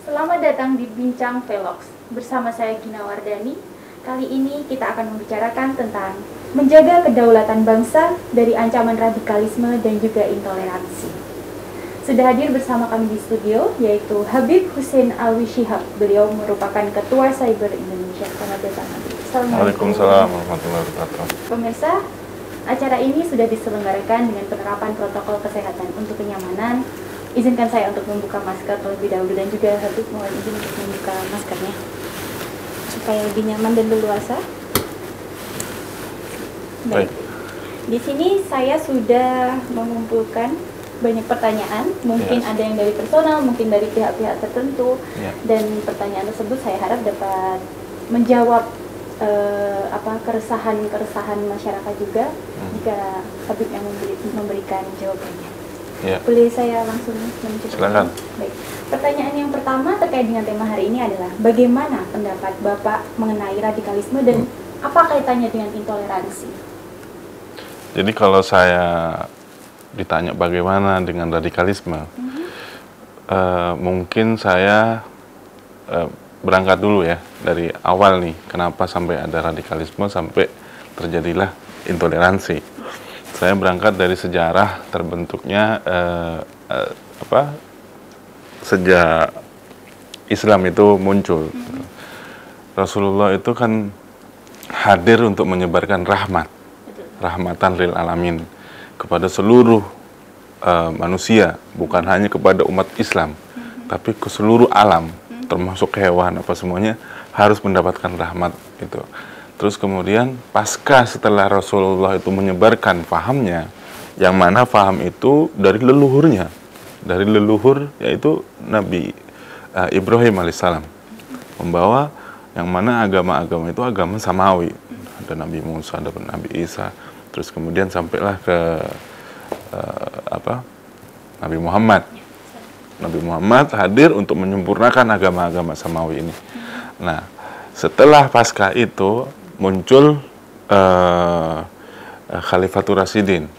Selamat datang di Bincang Velox. Bersama saya Gina Wardani. Kali ini kita akan membicarakan tentang menjaga kedaulatan bangsa dari ancaman radikalisme dan juga intoleransi. Sudah hadir bersama kami di studio yaitu Habib Hussein Alwi Shihab. Beliau merupakan Ketua Cyber Indonesia. Selamat datang. Waalaikumsalam warahmatullahi wabarakatuh. Pemirsa, acara ini sudah diselenggarakan dengan penerapan protokol kesehatan untuk kenyamanan. Izinkan saya untuk membuka masker terlebih dahulu dan juga Habib mohon izin untuk membuka maskernya supaya lebih nyaman dan leluasa. Baik. Di sini saya sudah mengumpulkan banyak pertanyaan, mungkin ada yang dari personal, mungkin dari pihak-pihak tertentu, dan pertanyaan tersebut saya harap dapat menjawab keresahan masyarakat juga jika Habib yang memberikan jawabannya. Boleh saya langsung mencoba? Silakan. Baik. Pertanyaan yang pertama terkait dengan tema hari ini adalah bagaimana pendapat Bapak mengenai radikalisme dan apa kaitannya dengan intoleransi? Jadi kalau saya ditanya bagaimana dengan radikalisme, mungkin saya berangkat dulu ya dari awal nih, kenapa sampai ada radikalisme sampai terjadilah intoleransi. Saya berangkat dari sejarah terbentuknya sejak Islam itu muncul. Rasulullah itu kan hadir untuk menyebarkan rahmatan lil alamin kepada seluruh manusia, bukan hanya kepada umat Islam, tapi ke seluruh alam, termasuk hewan apa semuanya harus mendapatkan rahmat itu. Terus kemudian pasca setelah Rasulullah itu menyebarkan fahamnya, yang mana faham itu dari leluhurnya, dari leluhur yaitu Nabi Ibrahim alaihissalam, membawa yang mana agama-agama itu agama samawi, ada Nabi Musa, ada Nabi Isa, terus kemudian sampailah ke Nabi Muhammad. Nabi Muhammad hadir untuk menyempurnakan agama-agama samawi ini. Nah, setelah pasca itu muncul Khalifatur Rasyidin.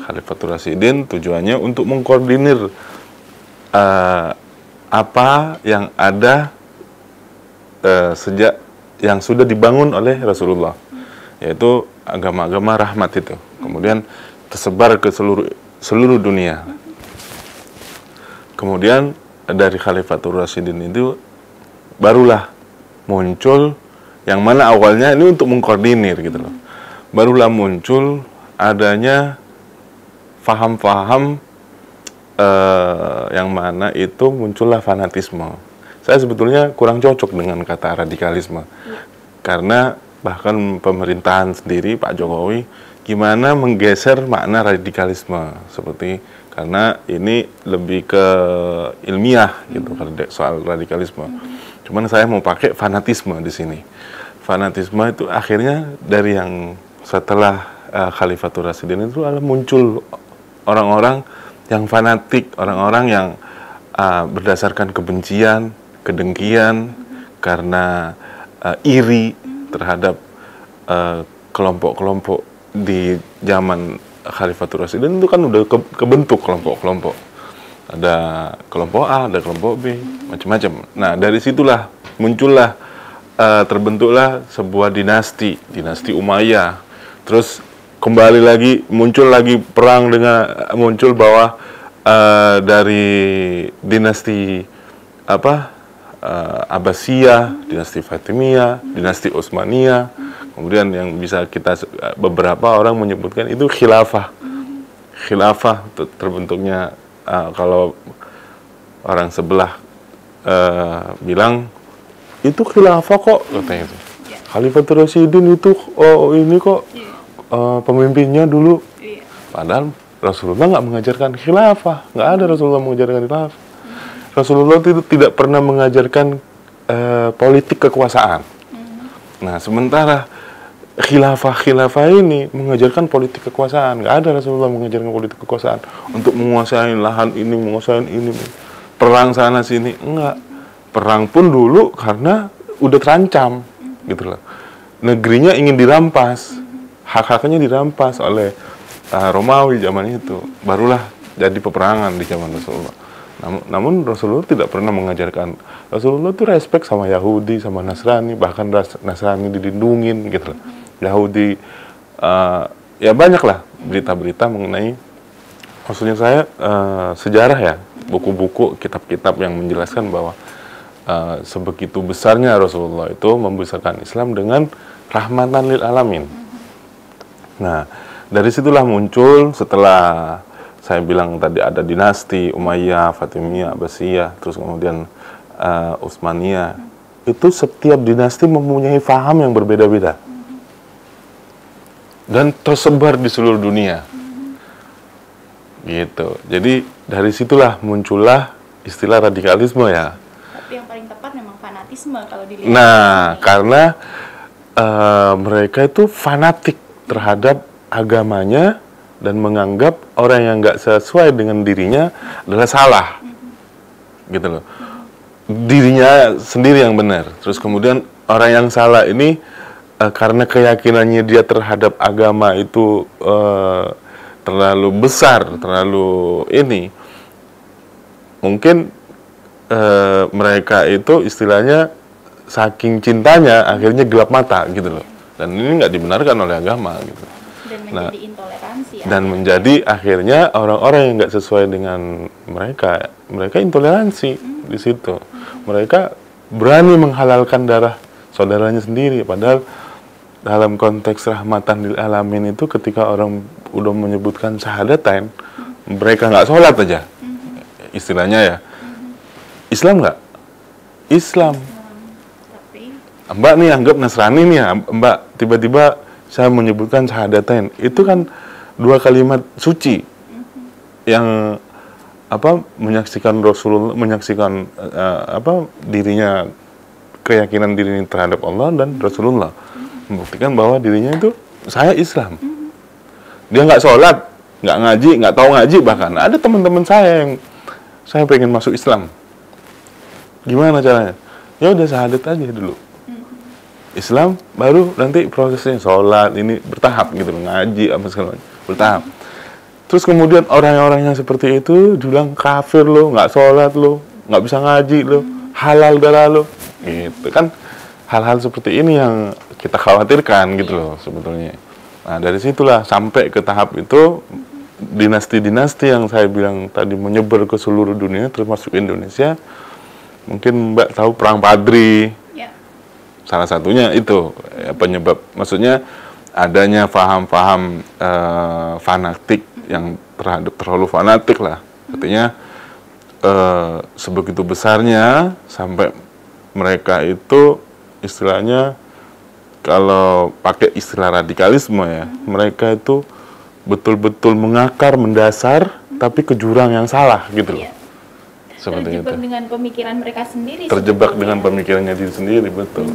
Khalifatur Rasyidin tujuannya untuk mengkoordinir apa yang ada sejak yang sudah dibangun oleh Rasulullah, yaitu agama-agama rahmat itu. Kemudian tersebar ke seluruh dunia. Kemudian dari Khalifatur Rasyidin itu barulah muncul yang mana awalnya ini untuk mengkoordinir gitu loh. Barulah muncul adanya faham-faham yang mana itu muncullah fanatisme. Saya sebetulnya kurang cocok dengan kata radikalisme. Karena bahkan pemerintahan sendiri Pak Jokowi gimana menggeser makna radikalisme seperti, karena ini lebih ke ilmiah gitu soal radikalisme. Cuman saya mau pakai fanatisme di sini. Fanatisme itu akhirnya dari yang setelah Khalifatur Rasyidin itu adalah muncul orang-orang yang fanatik, orang-orang yang berdasarkan kebencian, kedengkian, karena iri terhadap kelompok-kelompok di zaman Khalifatur Rasyidin itu kan udah kebentuk kelompok-kelompok. Ada kelompok A, ada kelompok B, macam-macam. Nah, dari situlah muncullah terbentuklah sebuah dinasti Umayyah. Terus kembali lagi muncul lagi perang muncul bahwa dari dinasti Abbasiyah, dinasti Fatimiyah, dinasti Utsmaniyah. Kemudian yang bisa kita beberapa orang menyebutkan itu khilafah. Khilafah terbentuknya kalau orang sebelah bilang itu khilafah kok katanya itu. Khalifatur Rasyidin itu ini kok pemimpinnya dulu. Padahal Rasulullah nggak mengajarkan khilafah, nggak ada Rasulullah mengajarkan khilafah. Rasulullah itu tidak pernah mengajarkan politik kekuasaan. Nah, sementara khilafah ini mengajarkan politik kekuasaan. Nggak ada Rasulullah mengajarkan politik kekuasaan untuk menguasai lahan ini, menguasai ini, perang sana sini, enggak. Perang pun dulu karena udah terancam, gitu loh. Negerinya ingin dirampas, hak-haknya dirampas oleh Romawi zaman itu. Barulah jadi peperangan di zaman Rasulullah. Namun Rasulullah tidak pernah mengajarkan. Rasulullah tuh respect sama Yahudi, sama Nasrani, bahkan Nasrani dilindungin gitu loh. Yahudi, ya banyak lah berita-berita mengenai, maksudnya saya sejarah ya, buku-buku, kitab-kitab yang menjelaskan bahwa sebegitu besarnya Rasulullah itu membesarkan Islam dengan rahmatan lil alamin. Nah, dari situlah muncul, setelah saya bilang tadi ada dinasti Umayyah, Fatimiyah, Abbasiyah, terus kemudian Utsmaniyah. Itu setiap dinasti mempunyai faham yang berbeda-beda. Dan tersebar di seluruh dunia. Gitu. Jadi dari situlah muncullah istilah radikalisme ya. Tapi yang paling tepat memang fanatisme kalau dilihat. Nah, karena mereka itu fanatik terhadap agamanya dan menganggap orang yang nggak sesuai dengan dirinya adalah salah, gitu loh. Dirinya sendiri yang benar. Terus kemudian orang yang salah ini karena keyakinannya dia terhadap agama itu terlalu besar, terlalu ini, mungkin mereka itu istilahnya saking cintanya akhirnya gelap mata gitu loh. Dan ini nggak dibenarkan oleh agama gitu. Dan menjadi intoleransi. Dan menjadi akhirnya orang-orang yang nggak sesuai dengan mereka intoleransi di situ. Mereka berani menghalalkan darah saudaranya sendiri, padahal dalam konteks rahmatan lil alamin itu ketika orang udah menyebutkan syahadatain, mereka nggak sholat aja, istilahnya ya. Islam nggak? Islam. Mbak nih anggap Nasrani nih ya, Mbak, tiba-tiba saya menyebutkan syahadatain, itu kan dua kalimat suci yang menyaksikan Rasulullah, menyaksikan dirinya, keyakinan dirinya terhadap Allah dan Rasulullah, membuktikan bahwa dirinya itu saya Islam. Dia nggak sholat, nggak ngaji, nggak tahu ngaji, bahkan ada teman-teman saya yang saya pengen masuk Islam. Gimana caranya? Ya udah syahadat aja dulu. Islam baru nanti prosesnya sholat ini bertahap gitu, ngaji apa segala macam bertahap. Terus kemudian orang-orang yang seperti itu bilang kafir lo, nggak sholat lo, nggak bisa ngaji lo, halal darah lo, gitu kan. Hal-hal seperti ini yang kita khawatirkan gitu loh sebetulnya. Nah dari situlah sampai ke tahap itu dinasti-dinasti yang saya bilang tadi menyebar ke seluruh dunia termasuk Indonesia. Mungkin Mbak tahu Perang Padri. Salah satunya itu ya, penyebab, maksudnya adanya faham-faham fanatik yang terlalu fanatik lah. Artinya sebegitu besarnya sampai mereka itu istilahnya, kalau pakai istilah radikalisme ya, mereka itu betul-betul mengakar, mendasar, tapi ke jurang yang salah gitu loh. Seperti terjebak itu. Dengan pemikiran mereka sendiri. Terjebak dengan pemikirannya diri sendiri, betul.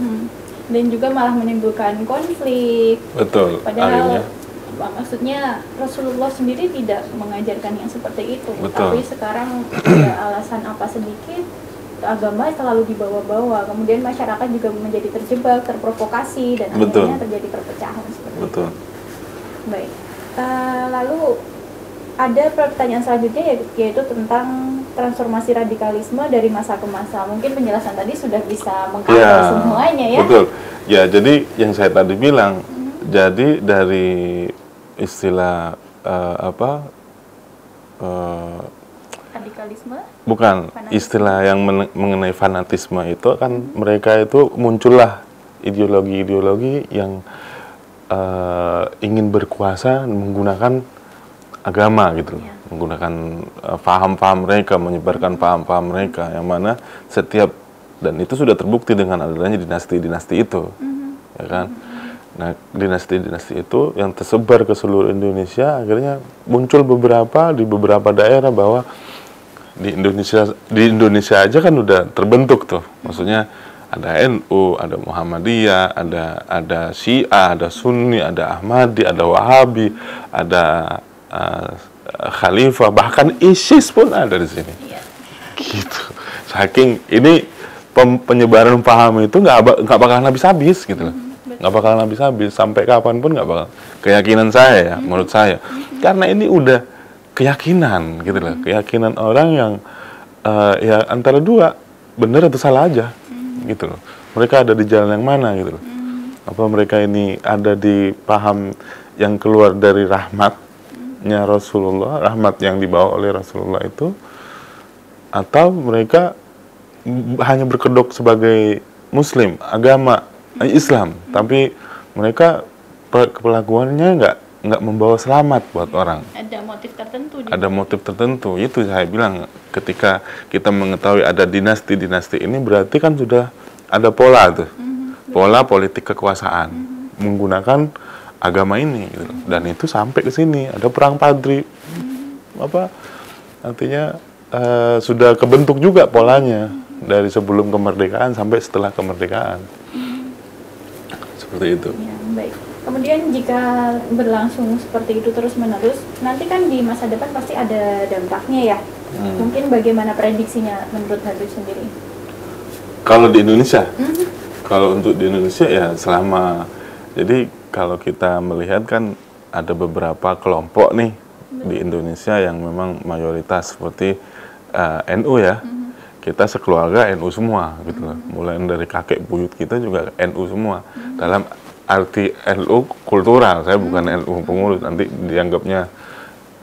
Dan juga malah menimbulkan konflik. Betul. Padahal maksudnya Rasulullah sendiri tidak mengajarkan yang seperti itu. Betul. Tapi sekarang ada alasan apa sedikit, agama selalu dibawa-bawa. Kemudian masyarakat juga menjadi terjebak, terprovokasi, dan akhirnya terjadi perpecahan seperti itu. Baik. Lalu ada pertanyaan selanjutnya yaitu tentang transformasi radikalisme dari masa ke masa. Mungkin penjelasan tadi sudah bisa mengcover semuanya ya. Betul. Ya, jadi yang saya tadi bilang, jadi dari istilah radikalisme? Bukan, fanatisme. Istilah yang mengenai fanatisme itu kan mereka itu muncullah ideologi-ideologi yang ingin berkuasa menggunakan agama gitu, menggunakan paham-paham mereka, menyebarkan paham-paham mereka, yang mana setiap, dan itu sudah terbukti dengan adanya dinasti-dinasti itu, ya kan. Nah, dinasti-dinasti itu yang tersebar ke seluruh Indonesia, akhirnya muncul di beberapa daerah bahwa di Indonesia aja kan udah terbentuk tuh, maksudnya ada NU, ada Muhammadiyah, ada Syiah, ada Sunni, ada Ahmadi, ada Wahabi, ada Khalifah, bahkan ISIS pun ada di sini. Gitu. Saking ini penyebaran paham itu nggak bakalan habis-habis gitu loh. Nggak bakalan habis-habis sampai kapanpun nggak bakal. Keyakinan saya ya, menurut saya, karena ini udah keyakinan gitu loh, keyakinan orang yang ya antara dua, benar atau salah aja, gitu loh. Mereka ada di jalan yang mana gitu loh. Apa mereka ini ada di paham yang keluar dari rahmatnya Rasulullah, rahmat yang dibawa oleh Rasulullah itu, atau mereka hanya berkedok sebagai Muslim, agama Islam, tapi mereka kepelakuannya nggak membawa selamat buat orang. Ada motif tertentu. Ada motif tertentu. Itu saya bilang, ketika kita mengetahui ada dinasti-dinasti ini, berarti kan sudah ada pola tuh, pola politik kekuasaan menggunakan agama ini, gitu. Dan itu sampai ke sini ada perang padri, apa artinya sudah kebentuk juga polanya dari sebelum kemerdekaan sampai setelah kemerdekaan, seperti itu. Ya, baik. Kemudian jika berlangsung seperti itu terus-menerus, nanti kan di masa depan pasti ada dampaknya ya. Mungkin bagaimana prediksinya menurut Habib sendiri? Kalau di Indonesia, kalau untuk di Indonesia ya selama, jadi kalau kita melihat kan ada beberapa kelompok nih di Indonesia yang memang mayoritas seperti NU ya. Kita sekeluarga NU semua gitu loh. Mulai dari kakek buyut kita juga NU semua. Dalam arti NU kultural, saya bukan NU pengurus, nanti dianggapnya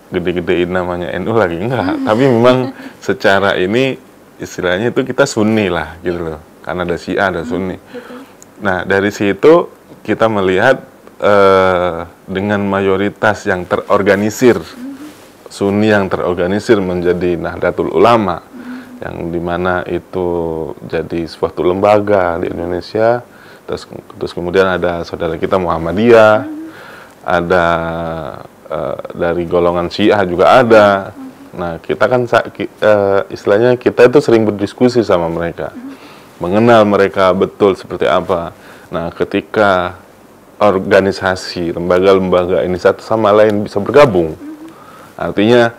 gede-gedein namanya NU lagi, enggak. Tapi memang secara ini istilahnya itu kita Sunni lah gitu loh, karena ada Syiah, ada Sunni. Nah dari situ kita melihat dengan mayoritas yang terorganisir, Sunni yang terorganisir menjadi Nahdlatul Ulama, yang dimana itu jadi suatu lembaga di Indonesia. Terus kemudian ada saudara kita Muhammadiyah, ada dari golongan Syiah juga ada. Nah kita kan istilahnya kita itu sering berdiskusi sama mereka, mengenal mereka betul seperti apa. Nah ketika organisasi, lembaga-lembaga ini satu sama lain bisa bergabung, artinya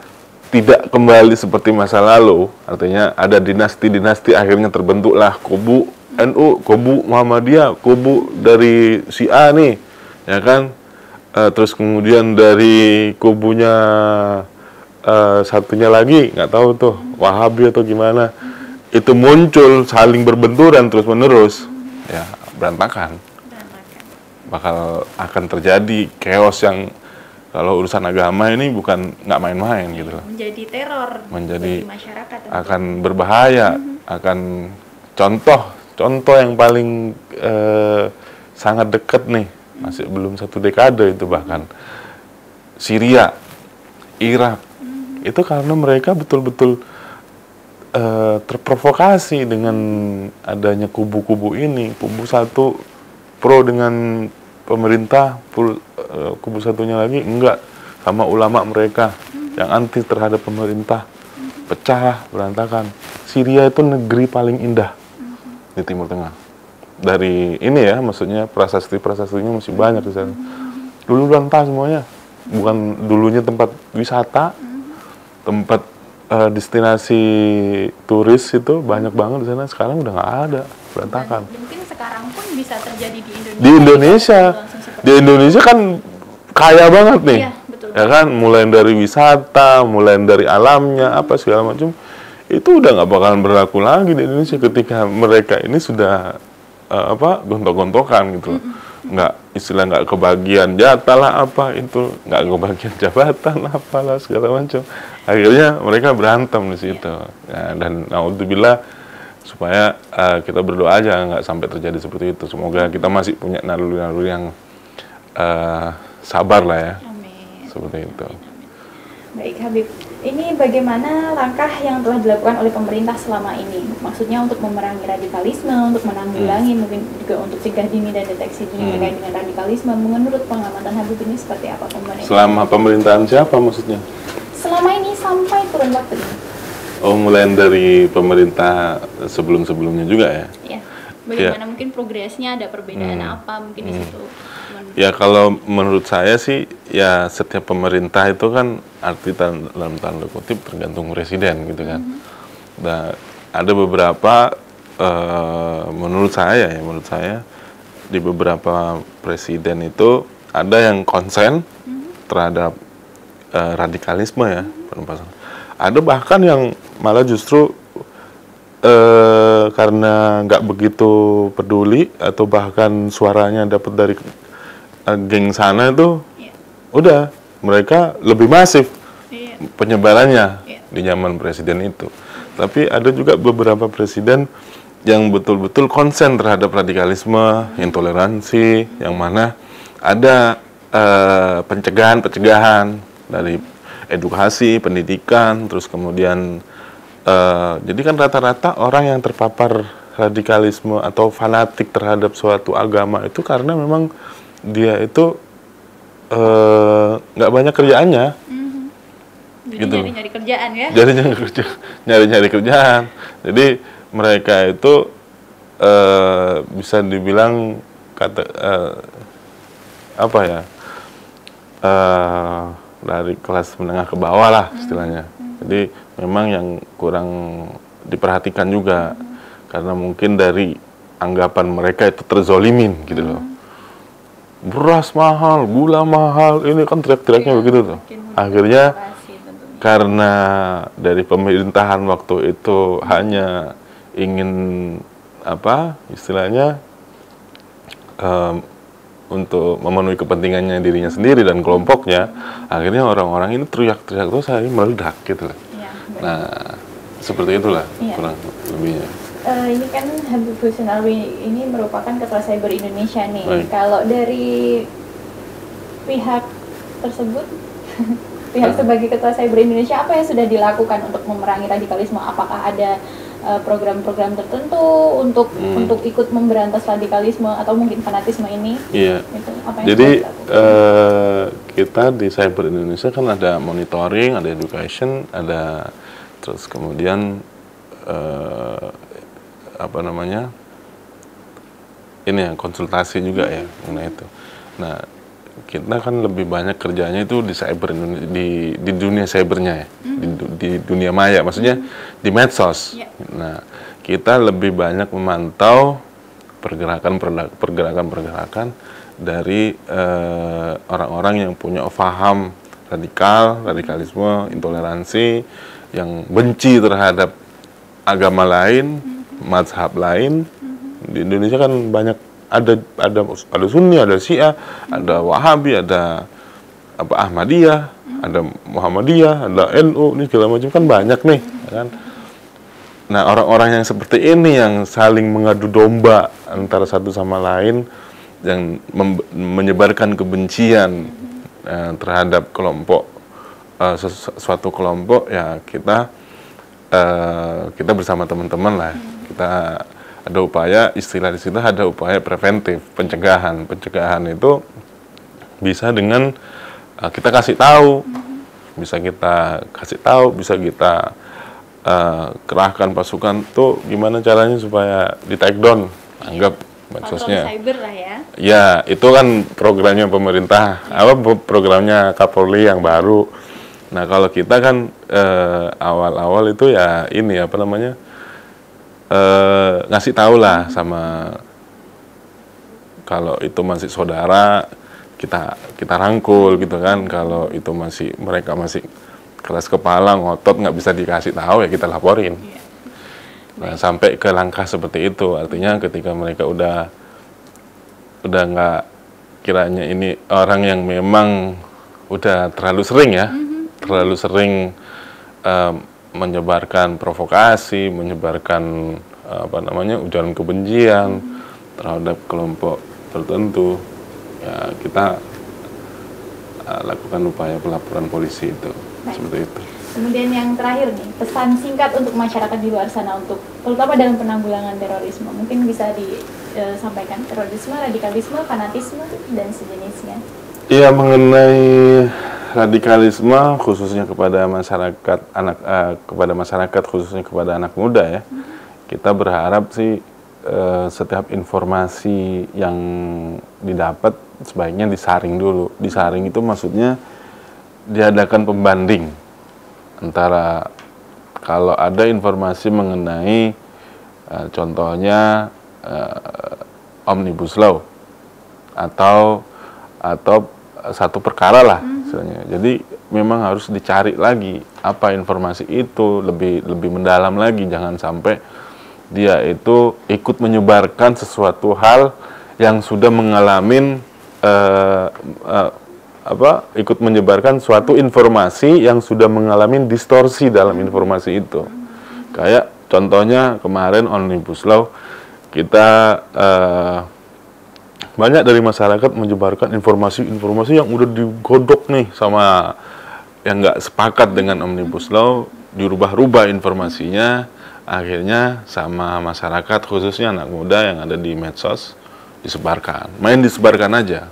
tidak kembali seperti masa lalu, artinya ada dinasti-dinasti, akhirnya terbentuklah kubu NU, kubu Muhammadiyah, kubu dari Syiah nih, ya kan? Terus kemudian dari kubunya satunya lagi, nggak tahu tuh, Wahabi atau gimana, itu muncul saling berbenturan terus menerus, ya berantakan. Bakal akan terjadi chaos yang kalau urusan agama ini bukan nggak main-main gitu loh. Menjadi teror, menjadi masyarakat. Akan berbahaya, akan contoh yang paling sangat dekat nih, masih belum 1 dekade itu bahkan, Syria, Irak, itu karena mereka betul-betul terprovokasi dengan adanya kubu-kubu ini, kubu satu pro dengan pemerintah, kubu satunya lagi enggak, sama ulama mereka yang anti terhadap pemerintah, pecah, berantakan. Syria itu negeri paling indah di Timur Tengah. Dari ini ya, maksudnya prasasti-prasastinya masih banyak di sana. Dulu rantah semuanya, bukan dulunya tempat wisata, tempat destinasi turis itu banyak banget di sana. Sekarang udah nggak ada, berantakan. Dan mungkin sekarang pun bisa terjadi di Indonesia. Di Indonesia, di Indonesia kan kaya banget nih, iya, betul. Ya kan, mulai dari wisata, mulai dari alamnya, apa segala macam. Itu udah nggak bakalan berlaku lagi di Indonesia ketika mereka ini sudah gontok-gontokan gitu loh. Nggak kebagian jatah lah, apa itu, nggak kebagian jabatan apalah segala macam. Akhirnya mereka berantem di situ. Ya, dan naudzubillah, supaya kita berdoa aja nggak sampai terjadi seperti itu. Semoga kita masih punya naluri-naluri yang sabar lah ya. Amin. Seperti itu. Baik Habib, ini bagaimana langkah yang telah dilakukan oleh pemerintah selama ini? Maksudnya untuk memerangi radikalisme, untuk menanggulangi, mungkin juga untuk cegah dini dan deteksi dini terkait dengan radikalisme. Menurut pengamatan Habib ini seperti apa pemerintah? Selama pemerintahan siapa maksudnya? Selama ini sampai kurun waktu ini. Oh, mulai dari pemerintah sebelum-sebelumnya juga ya? Iya. Bagaimana mungkin progresnya, ada perbedaan apa mungkin di situ? Ya kalau menurut saya sih, ya setiap pemerintah itu kan arti dalam tanda kutip tergantung presiden gitu kan. Nah, ada beberapa menurut saya di beberapa presiden itu ada yang konsen terhadap radikalisme ya, ada bahkan yang malah justru karena nggak begitu peduli atau bahkan suaranya dapat dari geng sana itu, udah mereka lebih masif penyebarannya di zaman presiden itu. Tapi ada juga beberapa presiden yang betul-betul konsen terhadap radikalisme, intoleransi, yang mana ada pencegahan dari edukasi, pendidikan, terus kemudian jadi kan rata-rata orang yang terpapar radikalisme atau fanatik terhadap suatu agama itu karena memang dia itu nggak banyak kerjaannya. Jadi Gitu. nyari-nyari kerjaan ya? Jadi nyari-nyari kerjaan. Jadi mereka itu bisa dibilang apa ya, dari kelas menengah ke bawah lah istilahnya. Jadi memang yang kurang diperhatikan juga karena mungkin dari anggapan mereka itu terzolimin gitu loh. Beras mahal, gula mahal, ini kan teriak-teriaknya begitu tuh. Akhirnya karena dari pemerintahan waktu itu hanya ingin apa istilahnya untuk memenuhi kepentingannya dirinya sendiri dan kelompoknya, akhirnya orang-orang ini teriak-teriak terus akhirnya meledak gitu lah. Nah, seperti itulah kurang lebihnya. Ini kan Habib Hussein Alwi ini merupakan Ketua Cyber Indonesia nih. Baik. Kalau dari pihak tersebut, pihak sebagai Ketua Cyber Indonesia, apa yang sudah dilakukan untuk memerangi radikalisme? Apakah ada program-program tertentu untuk ikut memberantas radikalisme atau mungkin fanatisme ini? Iya. Itu, apa yang jadi kita di Cyber Indonesia kan ada monitoring, ada education, ada terus kemudian apa namanya ini ya konsultasi juga ya mengenai itu. Nah kita kan lebih banyak kerjanya itu di cyber di dunia cybernya ya, di dunia maya, maksudnya di medsos. Nah kita lebih banyak memantau pergerakan dari orang-orang yang punya paham radikalisme, intoleransi, yang benci terhadap agama lain, mazhab lain. Di Indonesia kan banyak, ada Sunni, ada Syiah, ada Wahabi, ada Ahmadiyah, ada Muhammadiyah, ada NU, ini segala macam kan banyak nih, kan. Nah, orang-orang yang seperti ini yang saling mengadu domba antara satu sama lain, yang menyebarkan kebencian terhadap kelompok suatu kelompok, ya kita bersama teman-teman lah, kita ada upaya, istilah di situ ada upaya preventif, pencegahan. Pencegahan itu bisa dengan kita kasih tahu, bisa kita kerahkan pasukan tuh gimana caranya supaya di take down, anggap medsosnya. Cyber lah ya. Ya, itu kan programnya pemerintah, programnya Kapolri yang baru. Nah, kalau kita kan awal-awal itu ya ini ngasih tahu lah sama, kalau itu masih saudara kita rangkul gitu kan, kalau itu mereka masih keras kepala ngotot nggak bisa dikasih tahu ya kita laporin. Nah, sampai ke langkah seperti itu, artinya ketika mereka udah nggak, kiranya ini orang yang memang udah terlalu sering ya, terlalu sering menyebarkan provokasi, menyebarkan ujaran kebencian terhadap kelompok tertentu, ya kita lakukan upaya pelaporan polisi itu. Seperti itu. Kemudian yang terakhir nih, pesan singkat untuk masyarakat di luar sana untuk terutama dalam penanggulangan terorisme, mungkin bisa disampaikan terorisme, radikalisme, fanatisme dan sejenisnya. Iya, mengenai radikalisme khususnya kepada masyarakat khususnya kepada anak muda ya, kita berharap sih setiap informasi yang didapat sebaiknya disaring dulu. Disaring itu maksudnya diadakan pembanding antara kalau ada informasi mengenai contohnya Omnibus Law atau satu perkara lah misalnya. Jadi memang harus dicari lagi apa informasi itu lebih mendalam lagi, jangan sampai dia itu ikut menyebarkan sesuatu hal yang sudah mengalami ikut menyebarkan suatu informasi yang sudah mengalami distorsi dalam informasi itu. Kayak contohnya kemarin Omnibus Law, kita banyak dari masyarakat menyebarkan informasi-informasi yang udah digodok nih sama yang nggak sepakat dengan Omnibus Law, dirubah-rubah informasinya, akhirnya sama masyarakat khususnya anak muda yang ada di medsos disebarkan, main disebarkan aja,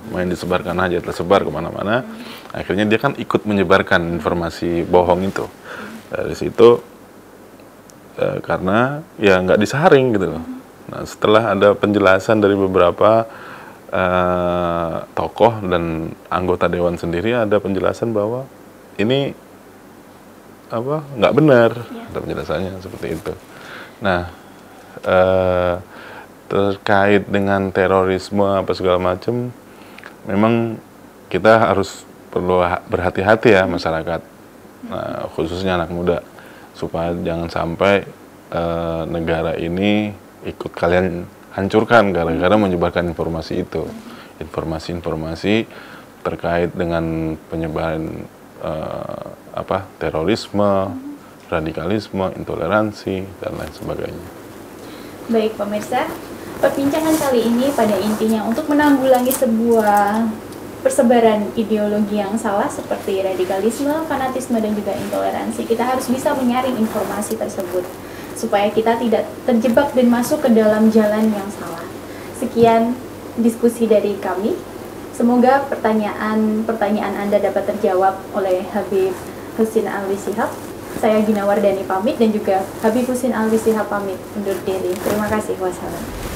tersebar kemana-mana. Akhirnya dia kan ikut menyebarkan informasi bohong itu. Dari situ karena ya nggak disaring gitu loh. Nah, setelah ada penjelasan dari beberapa tokoh dan anggota dewan sendiri, ada penjelasan bahwa ini nggak benar, ada penjelasannya seperti itu. Nah, terkait dengan terorisme apa segala macam, memang kita harus perlu berhati-hati ya masyarakat, khususnya anak muda, supaya jangan sampai negara ini ikut kalian hancurkan gara-gara menyebarkan informasi itu, informasi-informasi terkait dengan penyebaran terorisme, radikalisme, intoleransi, dan lain sebagainya. Baik pemirsa, perbincangan kali ini pada intinya untuk menanggulangi sebuah persebaran ideologi yang salah seperti radikalisme, fanatisme, dan juga intoleransi. Kita harus bisa menyaring informasi tersebut supaya kita tidak terjebak dan masuk ke dalam jalan yang salah. Sekian diskusi dari kami. Semoga pertanyaan Anda dapat terjawab oleh Habib Husin Alwi Shihab. Saya Gina Wardani pamit dan juga Habib Husin Alwi Shihab pamit undur diri. Terima kasih. Wassalam.